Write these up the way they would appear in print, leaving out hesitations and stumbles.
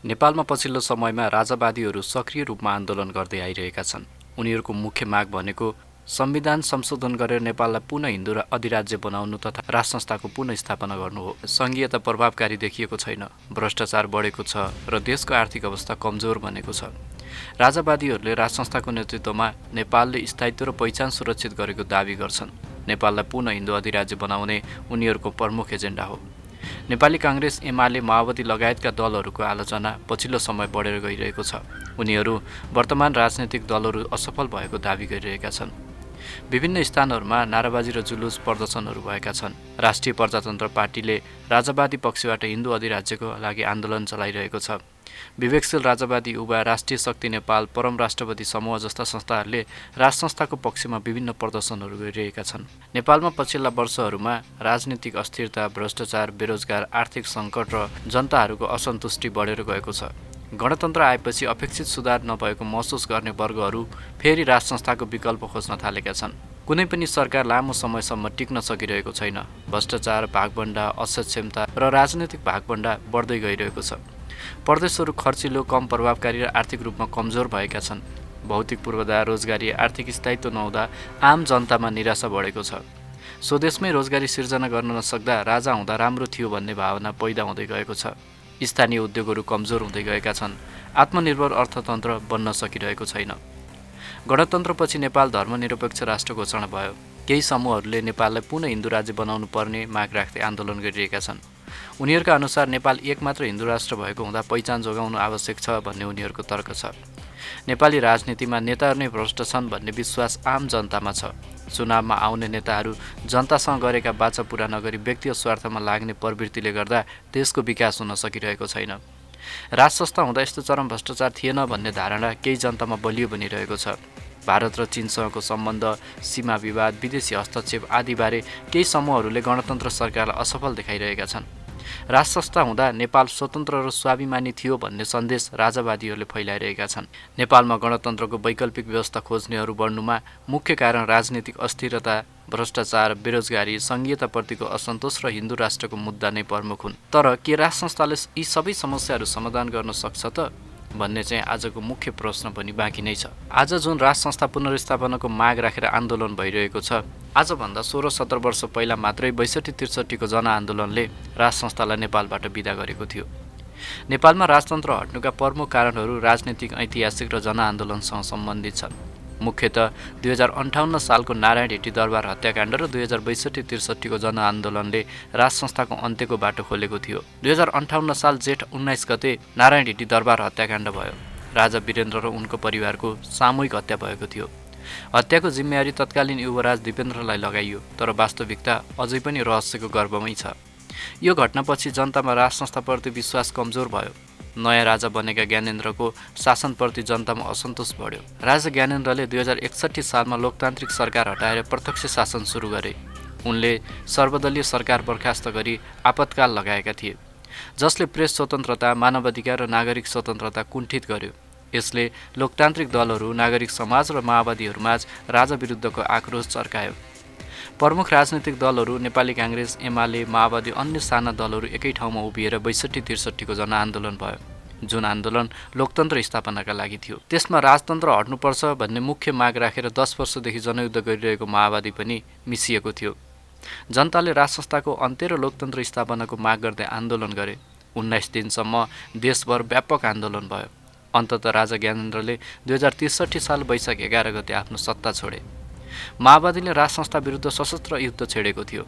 नेपालमा पछिल्लो समयमा राजावादीहरू सक्रिय रूपमा आन्दोलन गर्दै आइरहेका छन्। उनीहरूको मुख्य माग भनेको संविधान संशोधन गरेर नेपाललाई पुनः हिन्दू अधिराज्य बनाउनु तथा राज संस्थाको पुनः स्थापना गर्नु हो। सङ्घीयता प्रभावकारी देखिएको छैन, भ्रष्टाचार बढेको छ र देशको आर्थिक अवस्था कमजोर बनेको छ। राजावादीहरूले राज संस्थाको नेतृत्वमा नेपालले स्थायित्व र पहिचान सुरक्षित गरेको दावी गर्छन्। नेपाललाई पुनः हिन्दू अधिराज्य बनाउने उनीहरूको प्रमुख एजेन्डा हो। नेपाली काङ्ग्रेस, एमाले, माओवादी लगायतका दलहरूको आलोचना पछिल्लो समय बढेर गइरहेको छ। उनीहरू वर्तमान राजनैतिक दलहरू असफल भएको दावी गरिरहेका छन्। विभिन्न स्थानहरूमा नाराबाजी र जुलुस प्रदर्शनहरू भएका छन्। राष्ट्रिय प्रजातन्त्र पार्टीले राजावादी पक्षबाट हिन्दू अधिराज्यको लागि आन्दोलन चलाइरहेको छ। विवेकशील राजावादी युवा, राष्ट्रिय शक्ति नेपाल, परम राष्ट्रवादी समूह जस्ता संस्थाहरूले राज संस्थाको पक्षमा विभिन्न प्रदर्शनहरू गरिरहेका छन्। नेपालमा पछिल्ला वर्षहरूमा राजनीतिक अस्थिरता, भ्रष्टाचार, बेरोजगार, आर्थिक सङ्कट र जनताहरूको असन्तुष्टि बढेर गएको छ। गणतन्त्र आएपछि अपेक्षित सुधार नभएको महसुस गर्ने वर्गहरू फेरि राज संस्थाको विकल्प खोज्न थालेका छन्। कुनै पनि सरकार लामो समयसम्म टिक्न सकिरहेको छैन। भ्रष्टाचार, भागभण्डा, असक्षमता र राजनैतिक भागभण्डा बढ्दै गइरहेको छ। प्रदेशहरू खर्चिलो, कम प्रभावकारी र आर्थिक रूपमा कमजोर भएका छन्। भौतिक पूर्वाधार, रोजगारी, आर्थिक स्थायित्व नहुँदा आम जनतामा निराशा बढेको छ। स्वदेशमै रोजगारी सिर्जना गर्न नसक्दा राजा हुँदा राम्रो थियो भन्ने भावना पैदा हुँदै गएको छ। स्थानीय उद्योगहरू कमजोर हुँदै गएका छन्। आत्मनिर्भर अर्थतन्त्र बन्न सकिरहेको छैन। गणतन्त्रपछि नेपाल धर्मनिरपेक्ष राष्ट्र घोषणा भयो। केही समूहहरूले नेपाललाई पुनः हिन्दू राज्य बनाउनु पर्ने माग राख्दै आन्दोलन गरिरहेका छन्। उनीहरूका अनुसार नेपाल एकमात्र हिन्दू राष्ट्र भएको हुँदा पहिचान जोगाउनु आवश्यक छ भन्ने उनीहरूको तर्क छ। नेपाली राजनीतिमा नेताहरू नै भ्रष्ट छन् भन्ने विश्वास आम जनतामा छ। चुनावमा आउने नेताहरू जनतासँग गरेका वाचा पूरा नगरी व्यक्तिगत स्वार्थमा लाग्ने प्रवृत्तिले गर्दा देशको विकास हुन सकिरहेको छैन। राज संस्था हुँदा यस्तो चरम भ्रष्टाचार थिएन भन्ने धारणा केही जनतामा बलियो बनिरहेको छ। भारत र चीनसँगको सम्बन्ध, सीमा विवाद, विदेशी हस्तक्षेप आदिबारे केही समूहहरूले गणतन्त्र सरकारलाई असफल देखाइरहेका छन्। राज संस्था हुँदा नेपाल स्वतन्त्र र स्वाभिमानी थियो भन्ने सन्देश राजावादीहरूले फैलाइरहेका छन्। नेपालमा गणतन्त्रको वैकल्पिक व्यवस्था खोज्नेहरू बढ्नुमा मुख्य कारण राजनीतिक अस्थिरता, भ्रष्टाचार, बेरोजगारी, सङ्घीयताप्रतिको असन्तोष र हिन्दू राष्ट्रको मुद्दा नै प्रमुख हुन्। तर के राज संस्थाले यी सबै समस्याहरू समाधान गर्न सक्छ त भन्ने चाहिँ आजको मुख्य प्रश्न पनि बाँकी नै छ। आज जुन राज संस्था पुनर्स्थापनाको माग राखेर आन्दोलन भइरहेको छ, आजभन्दा 16-17 वर्ष पहिला मात्रै 62-63 को जनआन्दोलनले राज संस्थालाई नेपालबाट बिदा गरेको थियो। नेपालमा राजतन्त्र हट्नुका प्रमुख कारणहरू राजनीतिक, ऐतिहासिक र जनआन्दोलनसँग सम्बन्धित छन्। मुख्यतः 2058 सालको नारायण हिटी दरबार हत्याकाण्ड र 2062-63 को जनआन्दोलनले राज संस्थाको अन्त्यको बाटो खोलेको थियो। 2058 साल जेठ 19 गते नारायण हिटी दरबार हत्याकाण्ड भयो। राजा वीरेन्द्र र उनको परिवारको सामूहिक हत्या भएको थियो। हत्याको जिम्मेवारी तत्कालीन युवराज दिपेन्द्रलाई लगाइयो, तर वास्तविकता अझै पनि रहस्यको गर्भमै छ। यो घटनापछि जनतामा राज संस्थाप्रति विश्वास कमजोर भयो। नयाँ राजा बनेका ज्ञानेन्द्रको शासनप्रति जनतामा असन्तोष बढ्यो। राजा ज्ञानेन्द्रले 2061 सालमा लोकतान्त्रिक सरकार हटाएर प्रत्यक्ष शासन सुरु गरे। उनले सर्वदलीय सरकार बर्खास्त गरी आपतकाल लगाएका थिए, जसले प्रेस स्वतन्त्रता, मानवाधिकार र नागरिक स्वतन्त्रता कुण्ठित गर्यो। यसले लोकतान्त्रिक दलहरू, नागरिक समाज र माओवादीहरूमाझ राजा विरुद्धको आक्रोश चर्कायो। प्रमुख राजनीतिक दलहरू नेपाली काङ्ग्रेस, एमाले, माओवादी, अन्य साना दलहरू एकै ठाउँमा उभिएर 62-63 को जनआन्दोलन भयो, जुन आन्दोलन लोकतन्त्र स्थापनाका लागि थियो। त्यसमा राजतन्त्र हट्नुपर्छ भन्ने मुख्य माग राखेर 10 वर्षदेखि जनयुद्ध गरिरहेको माओवादी पनि मिसिएको थियो। जनताले राज संस्थाको अन्त्य र लोकतन्त्र स्थापनाको माग गर्दै आन्दोलन गरे। 19 दिनसम्म देशभर व्यापक आन्दोलन भयो। अन्ततः राजा ज्ञानेन्द्रले 2063 साल वैशाख 11 गते आफ्नो सत्ता छोडे। माओवादीले राज संस्था विरुद्ध सशस्त्र युद्ध छेडेको थियो।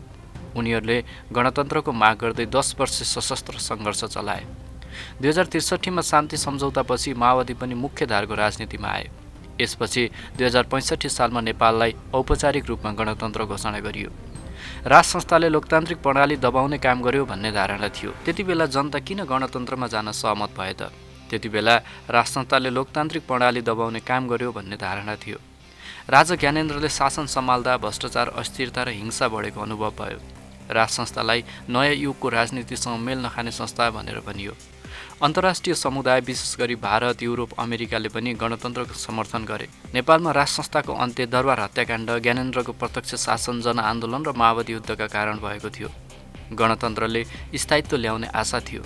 उनीहरूले गणतन्त्रको माग गर्दै 10 वर्ष सशस्त्र सङ्घर्ष चलाए। 2063 मा शान्ति सम्झौतापछि माओवादी पनि मुख्यधारको राजनीतिमा आए। यसपछि 2065 सालमा नेपाललाई औपचारिक रूपमा गणतन्त्र घोषणा गरियो। राज संस्थाले लोकतान्त्रिक प्रणाली दबाउने काम गर्यो भन्ने धारणा थियो। त्यति बेला जनता किन गणतन्त्रमा जान सहमत भए त? त्यति बेला राज संस्थाले लोकतान्त्रिक प्रणाली दबाउने काम गर्यो भन्ने धारणा थियो। राजा ज्ञानेन्द्रले शासन सम्हाल्दा भ्रष्टाचार, अस्थिरता र हिंसा बढेको अनुभव भयो। राज संस्थालाई नयाँ युगको राजनीतिसँग मेल नखाने संस्था भनेर भनियो। अन्तर्राष्ट्रिय समुदाय, विशेष गरी भारत, युरोप, अमेरिकाले पनि गणतन्त्रको समर्थन गरे। नेपालमा राज संस्थाको अन्त्य, दरबार हत्याकाण्ड, ज्ञानेन्द्रको प्रत्यक्ष शासन, जनआन्दोलन र माओवादी युद्धका कारण भएको थियो। गणतन्त्रले स्थायित्व ल्याउने आशा थियो।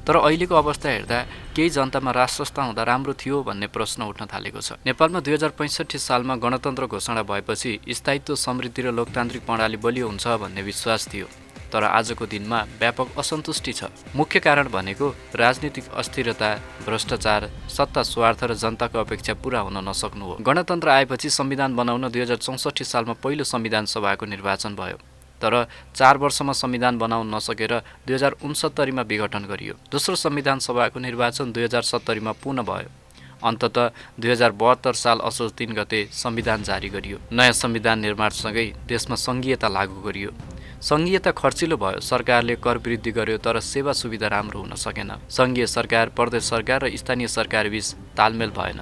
तर अहिलेको अवस्था हेर्दा केही जनतामा राज संस्था हुँदा राम्रो थियो भन्ने प्रश्न उठ्न थालेको छ। नेपालमा 2065 सालमा गणतन्त्र घोषणा भएपछि स्थायित्व, समृद्धि र लोकतान्त्रिक प्रणाली बलियो हुन्छ भन्ने विश्वास थियो। तर आजको दिनमा व्यापक असन्तुष्टि छ। मुख्य कारण भनेको राजनीतिक अस्थिरता, भ्रष्टाचार, सत्ता स्वार्थ र जनताको अपेक्षा पूरा हुन नसक्नु हो। गणतन्त्र आएपछि संविधान बनाउन 2064 सालमा पहिलो संविधान सभाको निर्वाचन भयो। तर 4 वर्षमा संविधान बनाउन नसकेर 2069 मा विघटन गरियो। दोस्रो संविधान सभाको निर्वाचन 2070 मा पुनः भयो। अन्ततः 2072 साल असोज 3 गते संविधान जारी गरियो। नयाँ संविधान निर्माणसँगै देशमा संघीयता लागू गरियो। संघीयता खर्चिलो भयो। सरकारले कर वृद्धि गर्यो तर सेवा सुविधा राम्रो हुन सकेन। संघीय सरकार, प्रदेश सरकार र स्थानीय सरकारबीच तालमेल भएन।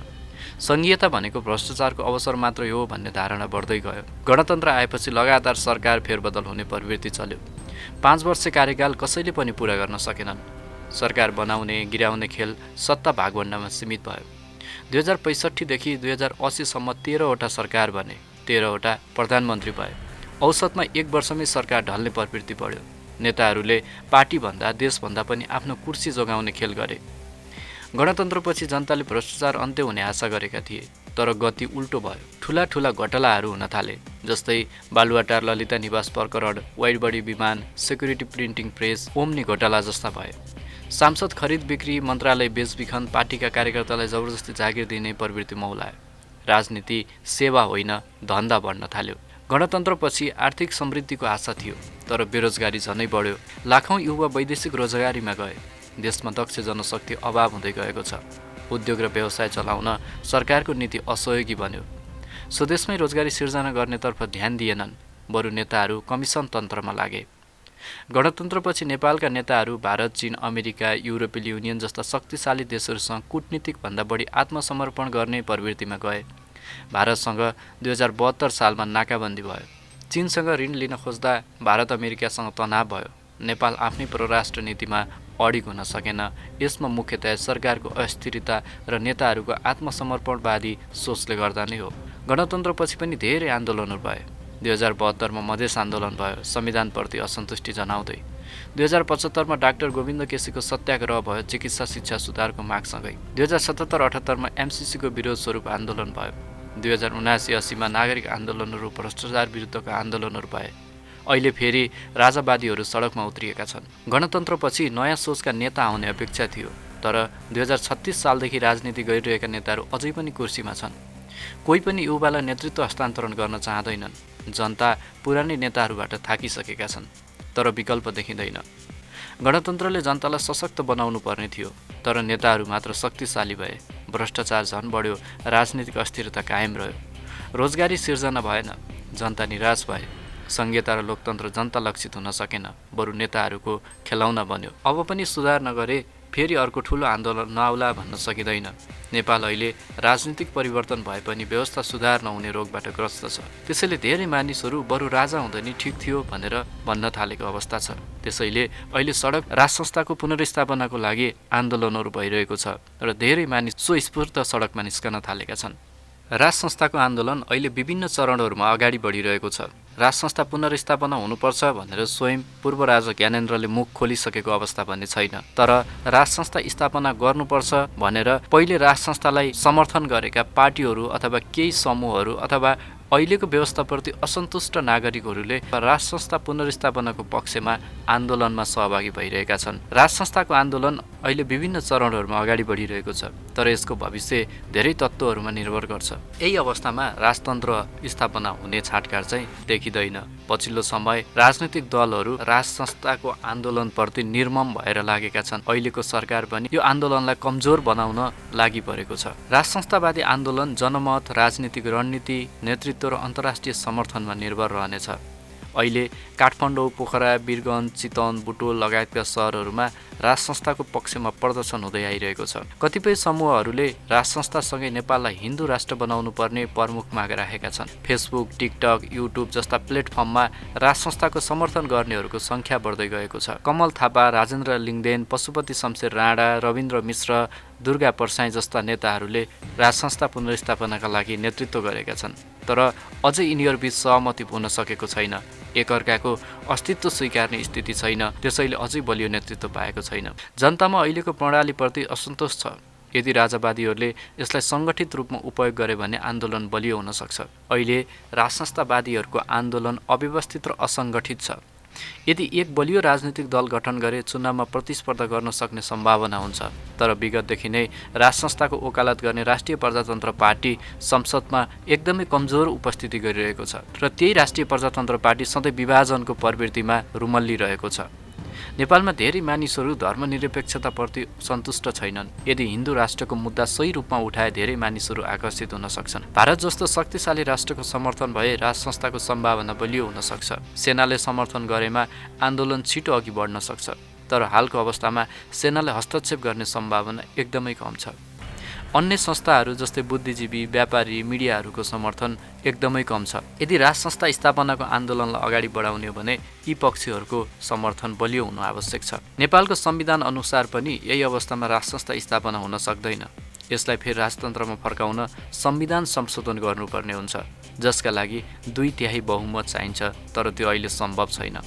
संघीयता भनेको भ्रष्टाचारको अवसर मात्रै हो भन्ने धारणा बढ्दै गयो। गणतन्त्र आएपछि लगातार सरकार फेरबदल हुने प्रवृत्ति चल्यो। 5 वर्ष कार्यकाल कसैले पनि पूरा गर्न सकेनन्। सरकार बनाउने, गिराउने खेल सत्ता भागवण्डामा सीमित भयो। 2065 देखि 2080 सम्म 13 वटा सरकार बने, 13 वटा प्रधानमन्त्री भए। औसतमा 1 वर्षमै सरकार ढल्ने प्रवृत्ति बढ्यो। नेताहरूले पार्टीभन्दा, देशभन्दा पनि आफ्नो कुर्सी जोगाउने खेल गरे। गणतन्त्रपछि जनताले भ्रष्टाचार अन्त्य हुने आशा गरेका थिए, तर गति उल्टो भयो। ठुला ठुला घोटालाहरू हुन थाले, जस्तै बालुवाटार ललिता निवास प्रकरण, वाइडबडी विमान, सेक्युरिटी प्रिन्टिङ प्रेस, ओम्नी घोटाला जस्ता भए। सांसद खरिद बिक्री, मन्त्रालय बेचबिखन, पार्टीका कार्यकर्तालाई जबरजस्ती जागिर दिने प्रवृत्ति मौलायो। राजनीति सेवा होइन, धन्दा बढ्न थाल्यो। गणतन्त्रपछि आर्थिक समृद्धिको आशा थियो, तर बेरोजगारी झनै बढ्यो। लाखौँ युवा वैदेशिक रोजगारीमा गए। देशमा दक्ष जनशक्ति अभाव हुँदै गएको छ। उद्योग र व्यवसाय चलाउन सरकारको नीति असहयोगी बन्यो। स्वदेशमै रोजगारी सिर्जना गर्नेतर्फ ध्यान दिएनन्, बरु नेताहरू कमिसन तन्त्रमा लागे। गणतन्त्रपछि नेपालका नेताहरू भारत, चीन, अमेरिका, युरोपियन युनियन जस्ता शक्तिशाली देशहरूसँग कूटनीतिक भन्दा बढी आत्मसमर्पण गर्ने प्रवृत्तिमा गए। भारतसँग 2072 सालमा नाकाबन्दी भयो। चीनसँग ऋण लिन खोज्दा भारत अमेरिकासँग तनाव भयो। नेपाल आफ्नै परराष्ट्र नीतिमा अडिग हुन सकेन। यसमा मुख्यतया सरकारको अस्थिरता र नेताहरूको आत्मसमर्पणवादी सोचले गर्दा नै हो। गणतन्त्रपछि पनि धेरै आन्दोलनहरू भए। 2072 मा मधेस आन्दोलन भयो, संविधानप्रति असन्तुष्टि जनाउँदै। 2075 मा डाक्टर गोविन्द केसीको सत्याग्रह भयो, चिकित्सा शिक्षा सुधारको मागसँगै। 2077-78 मा एमसिसीको विरोध स्वरूप आन्दोलन भयो। 2079-80 मा नागरिक आन्दोलनहरू, भ्रष्टाचार विरुद्धका आन्दोलनहरू भए। अहिले फेरि राजावादीहरू सडकमा उत्रिएका छन्। गणतन्त्रपछि नयाँ सोचका नेता आउने अपेक्षा थियो, तर 2036 सालदेखि राजनीति गरिरहेका नेताहरू अझै पनि कुर्सीमा छन्। कोही पनि युवालाई नेतृत्व हस्तान्तरण गर्न चाहँदैनन्। जनता पुरानै नेताहरूबाट थाकिसकेका छन्, तर विकल्प देखिँदैन। गणतन्त्रले जनतालाई सशक्त बनाउनु पर्ने थियो, तर नेताहरू मात्र शक्तिशाली भए। भ्रष्टाचार झन बढ्यो, राजनीतिक अस्थिरता कायम रह्यो। रोजगारी सिर्जना भएन, जनता निराश भए। संघीयता र लोकतन्त्र जनता लक्षित हुन सकेन, बरु नेताहरूको खेलौना बन्यो। अब पनि सुधार नगरे फेरि अर्को ठुलो आन्दोलन नआउला भन्न सकिँदैन। नेपाल अहिले राजनीतिक परिवर्तन भए पनि व्यवस्था सुधार नहुने रोगबाट ग्रस्त छ। त्यसैले धेरै मानिसहरू बरु राजा हुँदा नि ठिक थियो भनेर भन्न थालेको अवस्था छ। त्यसैले अहिले सडक राज संस्थाको पुनर्स्थापनाको लागि आन्दोलनहरू भइरहेको छ र धेरै मानिस स्वस्फूर्त सडकमा निस्कन थालेका छन्। राज संस्थाको आन्दोलन अहिले विभिन्न चरणहरूमा अगाडि बढिरहेको छ। राज संस्था पुनर्स्थापना हुनुपर्छ भनेर स्वयं पूर्व राजा ज्ञानेन्द्रले मुख खोलिसकेको अवस्था भन्ने छैन। तर राज संस्था स्थापना गर्नुपर्छ भनेर पहिले राज संस्थालाई समर्थन गरेका पार्टीहरू अथवा केही समूहहरू अथवा अहिलेको व्यवस्थाप्रति असन्तुष्ट नागरिकहरूले राज संस्था पुनर्स्थापनाको पक्षमा आन्दोलनमा सहभागी भइरहेका छन्। राज संस्थाको आन्दोलन अहिले विभिन्न चरणहरूमा अगाडि बढिरहेको छ, तर यसको भविष्य धेरै तत्त्वहरूमा निर्भर गर्छ। यही अवस्थामा राजतन्त्र स्थापना हुने छाटकाट चाहिँ देखिँदैन। पछिल्लो समय राजनीतिक दलहरू राज संस्थाको आन्दोलनप्रति निर्मम भएर लागेका छन्। अहिलेको सरकार पनि यो आन्दोलनलाई कमजोर बनाउन लागि परेको छ। राज संस्थावादी आन्दोलन जनमत, राजनीतिक रणनीति, नेतृत्व र अन्तर्राष्ट्रिय समर्थनमा निर्भर रहनेछ। अहिले काठमाडौँ, पोखरा, वीरगञ्ज, चितवन, बुटोल लगायतका सहरहरूमा राज संस्थाको पक्षमा प्रदर्शन हुँदै आइरहेको छ। कतिपय समूहहरूले राज संस्थासँगै नेपाललाई हिन्दू राष्ट्र बनाउनु पर्ने प्रमुख माग राखेका छन्। फेसबुक, टिकटक, युट्युब जस्ता प्लेटफर्ममा राज संस्थाको समर्थन गर्नेहरूको सङ्ख्या बढ्दै गएको छ। कमल थापा, राजेन्द्र लिङ्गदेन, पशुपति शमशेर राणा, रविन्द्र मिश्र, दुर्गा परसाई जस्ता नेताहरूले राजसंस्था पुनर्स्थापनाका लागि नेतृत्व गरेका छन्, तर अझै यिनीहरूबीच सहमति हुन सकेको छैन। एकअर्काको अस्तित्व स्वीकार्ने स्थिति छैन, त्यसैले अझै बलियो नेतृत्व पाएको छैन। जनतामा अहिलेको प्रणालीप्रति असन्तोष छ। यदि राजावादीहरूले यसलाई सङ्गठित रूपमा उपयोग गरे भने आन्दोलन बलियो हुन सक्छ। अहिले राजसंस्थावादीहरूको आन्दोलन अव्यवस्थित र असङ्गठित छ। यदि एक बलियो राजनीतिक दल गठन गरे चुनावमा प्रतिस्पर्धा गर्न सक्ने सम्भावना हुन्छ, तर विगतदेखि नै राजसंस्थाको वकालत गर्ने राष्ट्रिय प्रजातन्त्र पार्टी संसदमा एकदमै कमजोर उपस्थिति गरिरहेको छ र त्यही राष्ट्रिय प्रजातन्त्र पार्टी सधैँ विभाजनको प्रवृत्तिमा रुमल्लिरहेको छ। नेपालमा धेरै मानिसहरू धर्मनिरपेक्षताप्रति सन्तुष्ट छैनन्। यदि हिन्दू राष्ट्रको मुद्दा सही रूपमा उठाए धेरै मानिसहरू आकर्षित हुन सक्छन्। भारत जस्तो शक्तिशाली राष्ट्रको समर्थन भए राजसंस्थाको सम्भावना बलियो हुन सक्छ। सेनाले समर्थन गरेमा आन्दोलन छिटो अघि बढ्न सक्छ, तर हालको अवस्थामा सेनाले हस्तक्षेप गर्ने सम्भावना एकदमै कम छ। अन्य संस्थाहरू जस्तै बुद्धिजीवी, व्यापारी, मिडियाहरूको समर्थन एकदमै कम छ। यदि राजसंस्था स्थापनाको आन्दोलनलाई अगाडि बढाउने हो भने यी पक्षहरूको समर्थन बलियो हुनु आवश्यक छ। नेपालको संविधान अनुसार पनि यही अवस्थामा राजसंस्था स्थापना हुन सक्दैन। यसलाई फेरि राजतन्त्रमा फर्काउन संविधान संशोधन गर्नुपर्ने हुन्छ, जसका लागि 2/3 बहुमत चाहिन्छ, तर त्यो अहिले सम्भव छैन।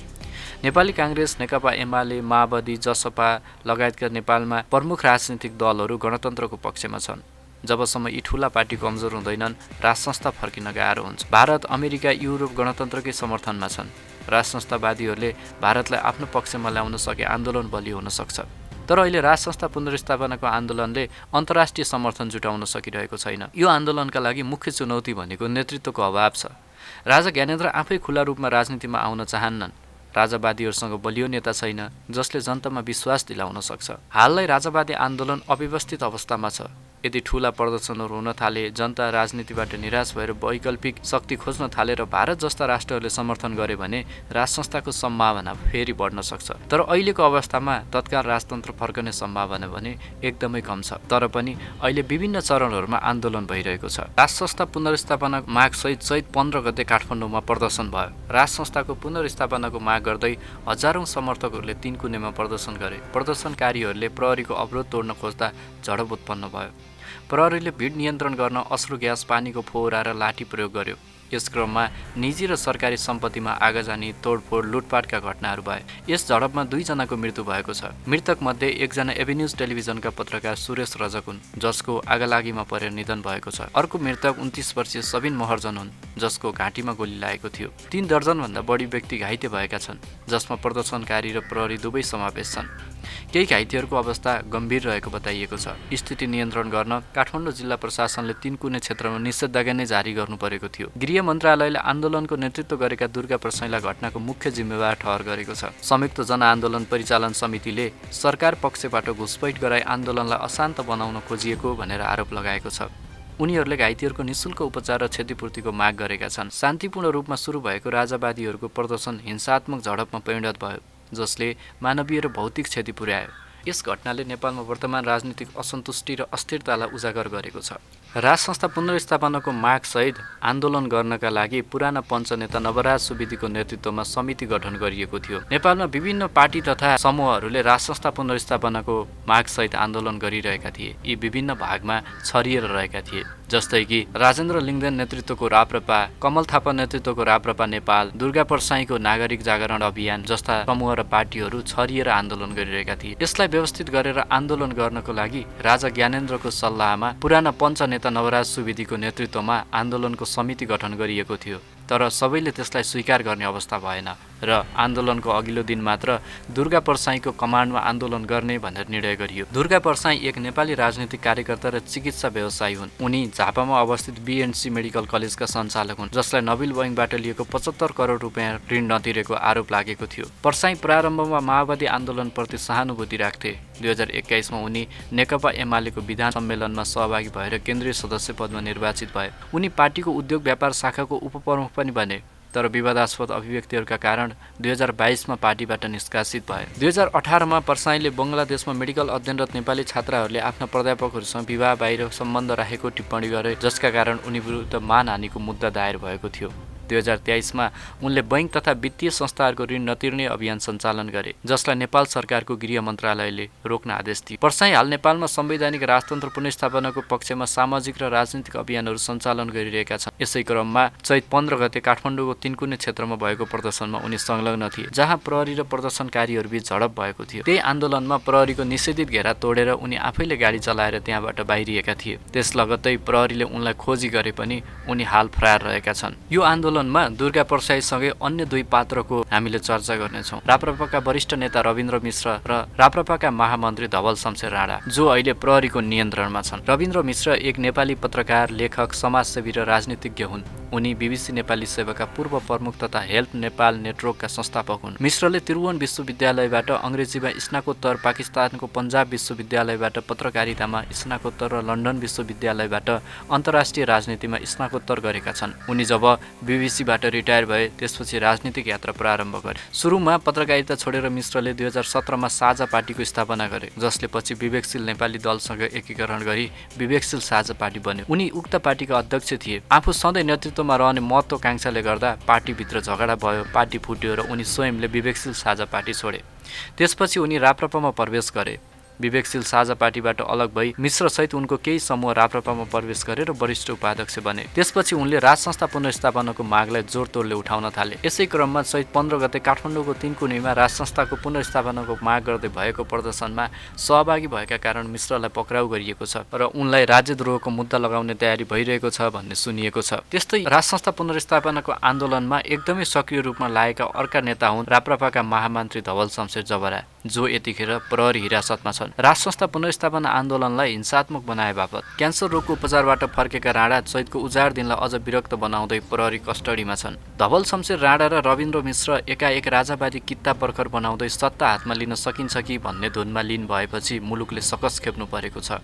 नेपाली काङ्ग्रेस, नेकपा एमाले, माओवादी, जसपा लगायतका नेपालमा प्रमुख राजनीतिक दलहरू गणतन्त्रको पक्षमा छन्। जबसम्म यी ठूला पार्टी कमजोर हुँदैनन्, राजसंस्था फर्किन गाह्रो हुन्छ। भारत, अमेरिका, युरोप गणतन्त्रकै समर्थनमा छन्। राजसंस्थावादीहरूले भारतलाई आफ्नो पक्षमा ल्याउन सके आन्दोलन बलियो हुन सक्छ। तर अहिले राजसंस्था पुनर्स्थापनाको आन्दोलनले अन्तर्राष्ट्रिय समर्थन जुटाउन सकिरहेको छैन। यो आन्दोलनका लागि मुख्य चुनौती भनेको नेतृत्वको अभाव छ। राजा ज्ञानेन्द्र आफै खुला रूपमा राजनीतिमा आउन चाहन्नन्। राजावादीहरूसँग बलियो नेता छैन जसले जनतामा विश्वास दिलाउन सक्छ। हाललाई राजावादी आन्दोलन अव्यवस्थित अवस्थामा छ। यदि ठूला प्रदर्शनहरू हुन थाले, जनता राजनीतिबाट निराश भएर वैकल्पिक शक्ति खोज्न थाले र भारत जस्ता राष्ट्रहरूले समर्थन गरे भने राजसंस्थाको सम्भावना फेरि बढ्न सक्छ। तर अहिलेको अवस्थामा तत्काल राजतन्त्र फर्कने सम्भावना भने एकदमै कम छ। तर पनि अहिले विभिन्न चरणहरूमा आन्दोलन भइरहेको छ। राजसंस्था पुनर्स्थापना मागसहित चैत 15 गते काठमाडौँमा प्रदर्शन भयो। राजसंस्थाको पुनर्स्थापनाको माग गर्दै हजारौं समर्थकहरूले तीनकुनेमा प्रदर्शन गरे। प्रदर्शनकारीहरूले प्रहरीको अवरोध तोड्न खोज्दा झडप उत्पन्न भयो। प्रहरीले भिड नियन्त्रण गर्न अश्रु ग्यास, पानीको फोहरा र लाठी प्रयोग गर्यो। यस क्रममा निजी र सरकारी सम्पत्तिमा आगजनी, तोडफोड, लुटपाटका घटनाहरू भए। यस झडपमा 2 जनाको मृत्यु भएको छ। मृतक मध्ये एकजना एभिन्यूज टेलिभिजनका पत्रकार सुरेश रजक हुन्, जसको आगलागीमा परेर निधन भएको छ। अर्को मृतक 29 वर्षीय सबिन महर्जन हुन्, जसको घाँटीमा गोली लागेको थियो। 3 दर्जनभन्दा बढी व्यक्ति घाइते भएका छन्, जसमा प्रदर्शनकारी र प्रहरी दुवै समावेश छन्। केही घाइतेहरूको अवस्था गम्भीर रहेको बताइएको छ। स्थिति नियन्त्रण गर्न काठमाडौँ जिल्ला प्रशासनले तीनकुने क्षेत्रमा निषेधाज्ञा नै जारी गर्नु परेको थियो। गृह मन्त्रालयले आन्दोलनको नेतृत्व गरेका दुर्गा परसाईलाई घटनाको मुख्य जिम्मेवार ठहर गरेको छ। संयुक्त जनआन्दोलन परिचालन समितिले सरकार पक्षबाट घुसपैठ गराई आन्दोलनलाई अशान्त बनाउन खोजिएको भनेर आरोप लगाएको छ। उनीहरूले घाइतेहरूको निशुल्क उपचार र क्षतिपूर्तिको माग गरेका छन्। शान्तिपूर्ण रूपमा सुरु भएको राजावादीहरूको प्रदर्शन हिंसात्मक झडपमा परिणत भयो, जसले मानवीय र भौतिक क्षति पुर्यायो। यस घटनाले नेपालमा वर्तमान राजनीतिक असन्तुष्टि र अस्थिरतालाई उजागर गरेको छ। राजसंस्था पुनर्स्थापनाको मागसहित आन्दोलन गर्नका लागि पुराना पञ्चनेता नवराज सुवेदीको नेतृत्वमा समिति गठन गरिएको थियो। नेपालमा विभिन्न पार्टी तथा समूहहरूले राजसंस्था पुनर्स्थापनाको मागसहित आन्दोलन गरिरहेका थिए। यी विभिन्न भागमा छरिएर रहेका थिए, जस्तै कि राजेन्द्र लिङ्गदेन नेतृत्वको राप्रपा, कमल थापा नेतृत्वको राप्रपा नेपाल, दुर्गा परसाईको नागरिक जागरण अभियान जस्ता समूह र पार्टीहरू छरिएर आन्दोलन गरिरहेका थिए। यसलाई व्यवस्थित गरेर आन्दोलन गर्नको लागि राजा ज्ञानेन्द्रको सल्लाहमा पुराना पञ्चनेता नवराज सुवेदीको नेतृत्वमा आन्दोलनको समिति गठन गरिएको थियो। तर सबैले त्यसलाई स्वीकार गर्ने अवस्था भएन र आन्दोलनको अघिल्लो दिन मात्र दुर्गा परसाईको कमान्डमा आन्दोलन गर्ने भनेर निर्णय गरियो। दुर्गा परसाई एक नेपाली राजनीतिक कार्यकर्ता र चिकित्सा व्यवसायी हुन्। उनी झापामा अवस्थित बीएनसी मेडिकल कलेजका सञ्चालक हुन्, जसलाई नोबेल बैंकबाट लिएको 75 करोड रुपियाँ ऋण नतिरेको आरोप लागेको थियो। परसाई प्रारम्भमा माओवादी आन्दोलनप्रति सहानुभूति राख्थे। 2021मा उनी नेकपा एमालेको विधान सम्मेलनमा सहभागी भएर केन्द्रीय सदस्य पदमा निर्वाचित भए। उनी पार्टीको उद्योग व्यापार शाखाको उपप्रमुख पनि बने, तर विवादास्पद अभिव्यक्तिहरूका कारण 2022मा पार्टीबाट निष्कासित भए। 2018मा परसाईले बङ्गलादेशमा मेडिकल अध्ययनरत नेपाली छात्राहरूले आफ्ना प्राध्यापकहरूसँग विवाह बाहिर सम्बन्ध राखेको टिप्पणी गरे, जसका कारण उनी विरुद्ध मानहानिको मुद्दा दायर भएको थियो। 2023मा उनले बैंक तथा वित्तीय संस्थाहरूको ऋण नतिर्ने अभियान सञ्चालन गरे, जसलाई नेपाल सरकारको गृह मन्त्रालयले रोक्न आदेश दियो। प्रसाई हाल नेपालमा संवैधानिक राजतन्त्र पुनर्स्थापनाको पक्षमा सामाजिक र राजनीतिक अभियानहरू सञ्चालन गरिरहेका छन्। यसै क्रममा चैत 15 गते काठमाडौँको तिनकुने क्षेत्रमा भएको प्रदर्शनमा उनी संलग्न थिए, जहाँ प्रहरी र प्रदर्शनकारीहरूबीच झडप भएको थियो। त्यही आन्दोलनमा प्रहरीको निषेधित घेरा तोडेर उनी आफैले गाडी चलाएर त्यहाँबाट बाहिरिएका थिए। त्यस लगत्तै प्रहरीले उनलाई खोजी गरे पनि उनी हाल फरार रहेका छन्। यो आन्दोलनमा दुर्गा प्रसाईसँगै अन्य दुई पात्रको हामीले चर्चा गर्नेछौँ। राप्रपाका वरिष्ठ नेता रविन्द्र मिश्र र राप्रपाका महामन्त्री धवल शमशेर राणा, जो अहिले प्रहरीको नियन्त्रणमा छन्। रविन्द्र मिश्र एक नेपाली पत्रकार, लेखक, समाजसेवी र राजनीतिज्ञ हुन्। उनी बीबीसी नेपाली सेवाका पूर्व प्रमुख तथा हेल्प नेपाल नेटवर्कका संस्थापक हुन्। मिश्रले त्रिभुवन विश्वविद्यालयबाट अङ्ग्रेजीमा स्नाकोत्तर, पाकिस्तानको पन्जाब विश्वविद्यालयबाट पत्रकारितामा स्नाकोत्तर र लन्डन विश्वविद्यालयबाट अन्तर्राष्ट्रिय राजनीतिमा स्नाकोत्तर गरेका छन्। उनी जब बीबीसीबाट रिटायर भए त्यसपछि राजनीतिक यात्रा प्रारम्भ गरे। सुरुमा पत्रकारिता छोडेर मिश्रले 2017मा साझा पार्टीको स्थापना गरे, जसले पछि विवेकशील नेपाली दलसँग एकीकरण गरी विवेकशील साझा पार्टी बन्यो। उनी उक्त पार्टीका अध्यक्ष थिए। आफू सधैँ नेतृत्वमा रहने महत्त्वाकांक्षाले गर्दा पार्टीभित्र झगडा भयो, पार्टी फुट्यो र उनी स्वयंले विवेकशील साझा पार्टी छोडे। त्यसपछि उनी राप्रपामा प्रवेश गरे। विवेकशील साझा पार्टीबाट अलग भई मिश्रसहित उनको केही समूह राप्रपामा प्रवेश गरेर वरिष्ठ उपाध्यक्ष बने। त्यसपछि उनले राज संस्था पुनर्स्थापनाको मागलाई जोडतोडले उठाउन थाले। यसै क्रममा चैत 15 गते काठमाडौँको तिनकुनेमा राज संस्थाको पुनर्स्थापनाको माग गर्दै भएको प्रदर्शनमा सहभागी भएका कारण मिश्रलाई पक्राउ गरिएको छ र उनलाई राज्यद्रोहको मुद्दा लगाउने तयारी भइरहेको छ भन्ने सुनिएको छ। त्यस्तै राज संस्था पुनर्स्थापनाको आन्दोलनमा एकदमै सक्रिय रूपमा लागेका अर्का नेता हुन् राप्रपाका महामन्त्री धवल शमशेर जबरा, जो यतिखेर प्रहरी हिरासतमा छन्। राज संस्था पुनर्स्थापना आन्दोलनलाई हिंसात्मक बनाए बापत क्यान्सर रोगको उपचारबाट फर्केका राणा चैतको उजाड दिनलाई अझ विरक्त बनाउँदै प्रहरी कस्टडीमा छन्। धवल शमशेर राणा र रविन्द्र मिश्र एकाएक राजावादी कित्ता पर्खर बनाउँदै सत्ता हातमा लिन सकिन्छ कि भन्ने धुनमा लिन भएपछि मुलुकले सकस खेप्नु परेको छ।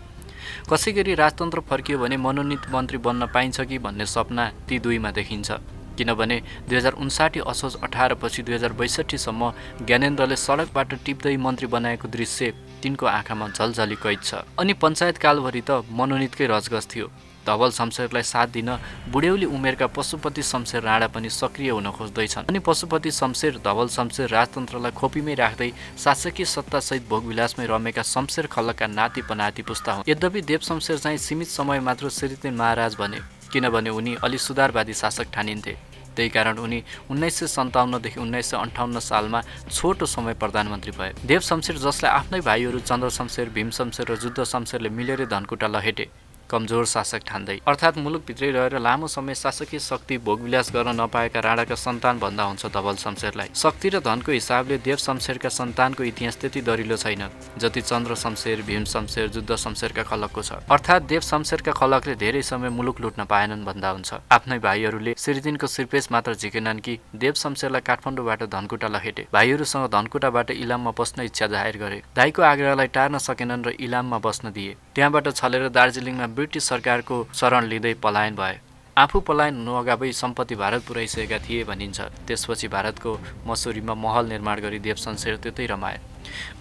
कसै गरी राजतन्त्र फर्कियो भने मनोनित मन्त्री बन्न पाइन्छ कि भन्ने सपना ती दुईमा देखिन्छ। किनभने 2059 असोज 18 पछि 2062सम्म ज्ञानेन्द्रले सडकबाट टिप्दै मन्त्री बनाएको दृश्य तिनको आँखामा झलझली कैद छ। अनि पञ्चायत कालभरि त मनोनितकै रजगज थियो। धवल शमशेरलाई साथ दिन बुढ्यौली उमेरका पशुपति शमशेर राणा पनि सक्रिय हुन खोज्दैछन्। अनि पशुपति शमशेर, धवल शमशेर राजतन्त्रलाई खोपीमै राख्दै शासकीय सत्तासहित भोगविलासमै रमेका शमशेर खलकका नाति पनाति पुस्ता हुन्। यद्यपि देव शमशेर चाहिँ सीमित समय मात्र श्रीतेन महाराज बने, किनभने उनी अलि सुधारवादी शासक ठानिन्थे। त्यही कारण उनी 1957 देखि 1958 सालमा छोटो समय प्रधानमन्त्री भए। देव शमशेर, जसलाई आफ्नै भाइहरू चन्द्र शमशेर, भीम शमशेर र जुद्ध शमशेरले मिलेर धनकुटा लहेटे, कमजोर शासक ठान्दै, अर्थात् मुलुकभित्रै रहेर लामो समय शासकीय शक्ति भोगविलास गर्न नपाएका राणाका सन्तान भन्दा हुन्छ धवल शमशेरलाई। शक्ति र धनको हिसाबले देव शमशेरका सन्तानको इतिहास त्यति दरिलो छैन जति चन्द्र शमशेर, भीम शमशेर, जुद्ध शमशेरका खलकको छ। अर्थात् देव शमशेरका खलकले धेरै समय मुलुक लुट्न पाएनन् भन्दा हुन्छ। आफ्नै भाइहरूले श्रीदिनको सिरपेस मात्र झिकेनन् कि देव शमशेरलाई काठमाडौँबाट धनकुटा लखेटे। भाइहरूसँग धनकुटाबाट इलाममा बस्न इच्छा जाहेर गरे। दाइको आग्रहलाई टार्न सकेनन् र इलाममा बस्न दिए। त्यहाँबाट छलेर दार्जिलिङमा ब्रिटिस सरकारको शरण लिँदै पलायन भए। आफू पलायन हुनु अगावै सम्पत्ति भारत पुर्याइसकेका थिए भनिन्छ। त्यसपछि भारतको मसुरीमा महल निर्माण गरी देव शमशेर त्यतै रमाए।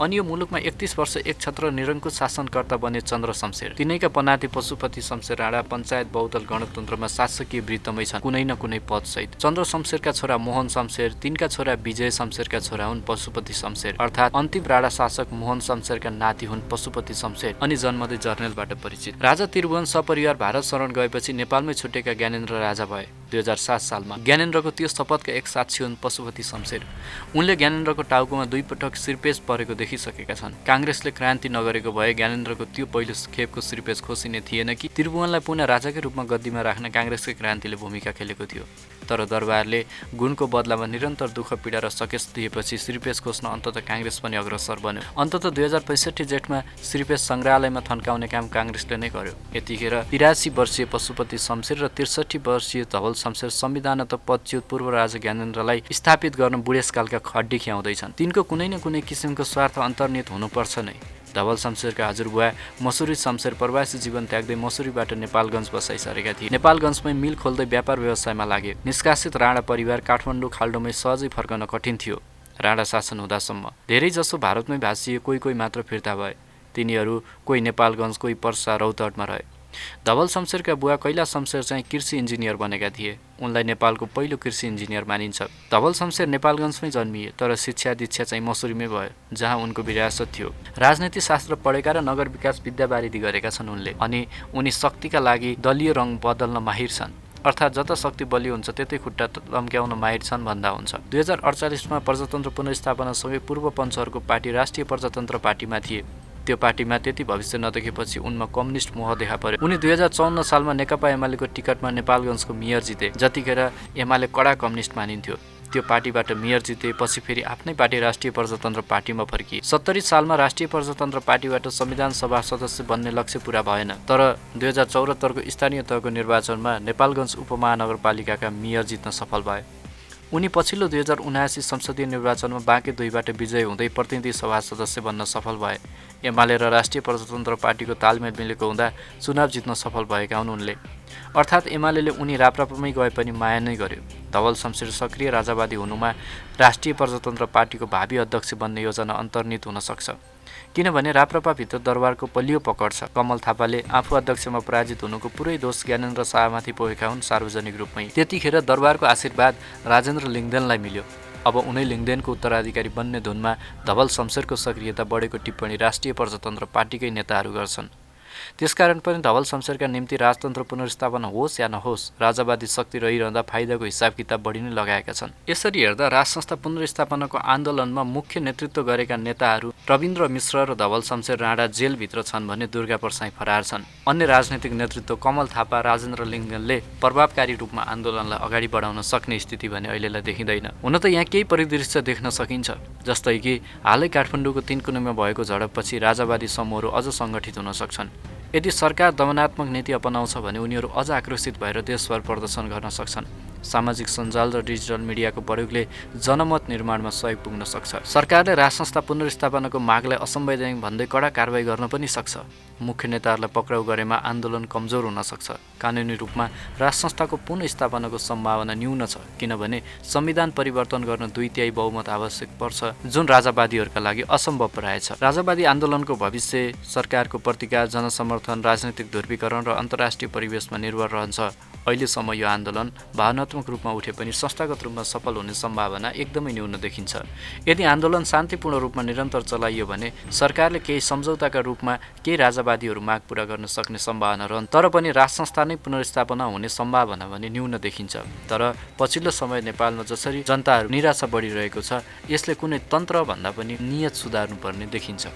अनि यो मुलुकमा 31 वर्ष एक छत्र निरङ्कुश शासनकर्ता बने चन्द्र शमशेर। तिनैका पनाति पशुपति शमशेर राणा पञ्चायत बहुदल गणतन्त्रमा शासकीय वृत्तमै छन्, कुनै न कुनै पदसहित। चन्द्र शमशेरका छोरा मोहन शमशेर, तिनका छोरा विजय शमशेरका छोरा हुन् पशुपति शमशेर, अर्थात् अन्तिम राणा शासक मोहन शमशेरका नाति हुन् पशुपति शमशेर, अनि जन्मदै जर्नेलबाट परिचित। राजा त्रिभुवन सपरिवार भारत शरण गएपछि नेपालमै छुटेका ज्ञानेन्द्र राजा भए। 2007 सालमा ज्ञानेन्द्रको त्यो शपथका एक साक्षी हुन् पशुपति शमशेर। उनले ज्ञानेन्द्रको टाउकोमा 2 पटक सिरपेस परेको देखिसकेका छन्। काङ्ग्रेसले क्रान्ति नगरेको भए ज्ञानेन्द्रको त्यो पहिलो खेपको सिरपेस खोसिने थिएन कि त्रिभुवनलाई पुनः राजाकै रूपमा गद्दीमा राख्न काङ्ग्रेसकै क्रान्तिले भूमिका खेलेको थियो। तर दरबारले गुणको बदलामा निरन्तर दुःख पीडा र सकेस दिएपछि सिरपेस खोज्न अन्ततः काङ्ग्रेस पनि अग्रसर बन्यो। अन्ततः 2065 जेठमा सिरपेस सङ्ग्रहालयमा थन्काउने काम काङ्ग्रेसले नै गर्यो। यतिखेर 83 वर्षीय पशुपति शमशेर र 63 वर्षीय धवल शमशेर संविधानत पदच्युत पूर्व राजा ज्ञानेन्द्रलाई स्थापित गर्न बुढेसकालका खड्डी ख्याउँदैछन्। तिनको कुनै न कुनै किसिमको स्वार्थ अन्तर्निहित हुनुपर्छ नै। धवल शमशेरका हजुरबुवा मसुरी शमशेर प्रवासी जीवन त्याग्दै मसुरीबाट नेपालगञ्ज बसाइसरेका थिए। नेपालगञ्जमै मिल खोल्दै व्यापार व्यवसायमा लागे। निष्कासित राणा परिवार काठमाडौँ खाल्डोमै सहजै फर्कन कठिन थियो। राणा शासन हुँदासम्म धेरैजसो भारतमै भाँसिए, कोही मात्र फिर्ता भए। तिनीहरू कोही नेपालगञ्ज, कोही पर्सा, रौतहटमा रहे। धवल शमशेरका बुवा कैलाश शमशेर चाहिँ कृषि इन्जिनियर बनेका थिए। उनलाई नेपालको पहिलो कृषि इन्जिनियर मानिन्छ। धवल शमशेर नेपालगञ्जमै जन्मिए, तर शिक्षा दीक्षा चाहिँ मसुरीमै भयो, जहाँ उनको विरासत थियो। राजनीति शास्त्र पढेका र नगर विकास विद्यावारिधि गरेका छन् उनले। अनि उनी शक्तिका लागि दलीय रङ बदल्न माहिर छन्, अर्थात् जता शक्ति बलियो हुन्छ त्यतै खुट्टा लम्क्याउन माहिर छन् भन्दा हुन्छ। 2048मा प्रजातन्त्र पुनर्स्थापनासँगै पूर्व पञ्चहरूको पार्टी राष्ट्रिय प्रजातन्त्र पार्टीमा थिए। त्यो पार्टीमा त्यति भविष्य नदेखेपछि उनमा कम्युनिस्ट मोह देखा पर्यो। उनी 2054 सालमा नेकपा एमालेको टिकटमा नेपालगञ्जको मेयर जिते, जतिखेर एमाले कडा कम्युनिस्ट मानिन्थ्यो। त्यो पार्टीबाट मेयर जिते, पछि फेरि आफ्नै पार्टी राष्ट्रिय प्रजातन्त्र पार्टीमा फर्किए। 70 सालमा राष्ट्रिय प्रजातन्त्र पार्टीबाट संविधान सभा सदस्य बन्ने लक्ष्य पूरा भएन, तर 2074को स्थानीय तहको निर्वाचनमा नेपालगञ्ज उपमहानगरपालिकाका मेयर जित्न सफल भए। उनी पछिल्लो 2079 संसदीय निर्वाचनमा बाँके 2बाट विजय हुँदै प्रतिनिधि सभा सदस्य बन्न सफल भए। एमाले र राष्ट्रिय प्रजातन्त्र पार्टीको तालमेल मिलेको हुँदा चुनाव जित्न सफल भएका हुन् उनले। अर्थात् एमाले उनी राप्रपामै गए पनि माया नै गर्यो। धवल शमशेर सक्रिय राजावादी हुनुमा राष्ट्रिय प्रजातन्त्र पार्टीको भावी अध्यक्ष बन्ने योजना अन्तर्निहित हुन सक्छ, किनभने राप्रपाभित्र दरबारको बलियो पकड छ। कमल थापाले आफू अध्यक्षमा पराजित हुनुको पुरै दोष ज्ञानेन्द्र शाहमाथि पोखेका हुन् सार्वजनिक रूपमै। त्यतिखेर दरबारको आशीर्वाद राजेन्द्र लिङ्गदेनलाई मिल्यो। अब उनै लिङ्गदेनको उत्तराधिकारी बन्ने धुनमा धवल शमशेरको सक्रियता बढेको टिप्पणी राष्ट्रिय प्रजातन्त्र पार्टीकै नेताहरू गर्छन्। त्यसकारण पनि धवल शमशेरका निम्ति राजतन्त्र पुनर्स्थापना होस् या नहोस्, राजावादी शक्ति रहिरहँदा फाइदाको हिसाब किताब बढी नै लगाएका छन्। यसरी हेर्दा राजसंस्था पुनर्स्थापनाको आन्दोलनमा मुख्य नेतृत्व गरेका नेताहरू रविन्द्र मिश्र र धवल शमशेर राणा जेलभित्र छन् भने दुर्गा परसाई फरार छन्। अन्य राजनैतिक नेतृत्व कमल थापा, राजेन्द्र लिङ्गदेनले प्रभावकारी रूपमा आन्दोलनलाई अगाडि बढाउन सक्ने स्थिति भने अहिलेलाई देखिँदैन। हुन त यहाँ केही परिदृश्य देख्न सकिन्छ, जस्तै कि हालै काठमाडौँको 3 कुनुमा भएको झडपपछि राजावादी समूहहरू अझ सङ्गठित हुन सक्छन्। यदि सरकार दमनात्मक नीति अपनाउँछ भने उनीहरू अझ आक्रोशित भएर देशभर प्रदर्शन गर्न सक्छन्। सामाजिक सञ्जाल र डिजिटल मिडियाको प्रयोगले जनमत निर्माणमा सहयोग पुग्न सक्छ। सरकारले राजसंस्था पुनर्स्थापनाको मागलाई असंवैधानिक भन्दै कडा कारबाही गर्न पनि सक्छ। मुख्य नेताहरूलाई पक्राउ गरेमा आन्दोलन कमजोर हुन सक्छ। कानुनी रूपमा राजसंस्थाको पुनर्स्थापनाको सम्भावना न्यून छ, किनभने संविधान परिवर्तन गर्न 2/3 बहुमत आवश्यक पर्छ, जुन राजावादीहरूका लागि असम्भव रहेछ। राजावादी आन्दोलनको भविष्य सरकारको प्रतिकार, जनसमर्थन, राजनीतिक ध्रुवीकरण र अन्तर्राष्ट्रिय परिवेशमा निर्भर रहन्छ। अहिलेसम्म यो आन्दोलन भावनात्मक रूपमा उठे पनि संस्थागत रूपमा सफल हुने सम्भावना एकदमै न्यून देखिन्छ। यदि आन्दोलन शान्तिपूर्ण रूपमा निरन्तर चलाइयो भने सरकारले केही सम्झौताका रूपमा केही राजावादीहरू माग पूरा गर्न सक्ने सम्भावना रहन्छ, तर पनि राजसंस्था नै पुनर्स्थापना हुने सम्भावना भने न्यून देखिन्छ। तर पछिल्लो समय नेपालमा जसरी जनताहरू निराशा बढिरहेको छ, यसले कुनै तन्त्र भन्दा पनि नियत सुधार्नुपर्ने देखिन्छ।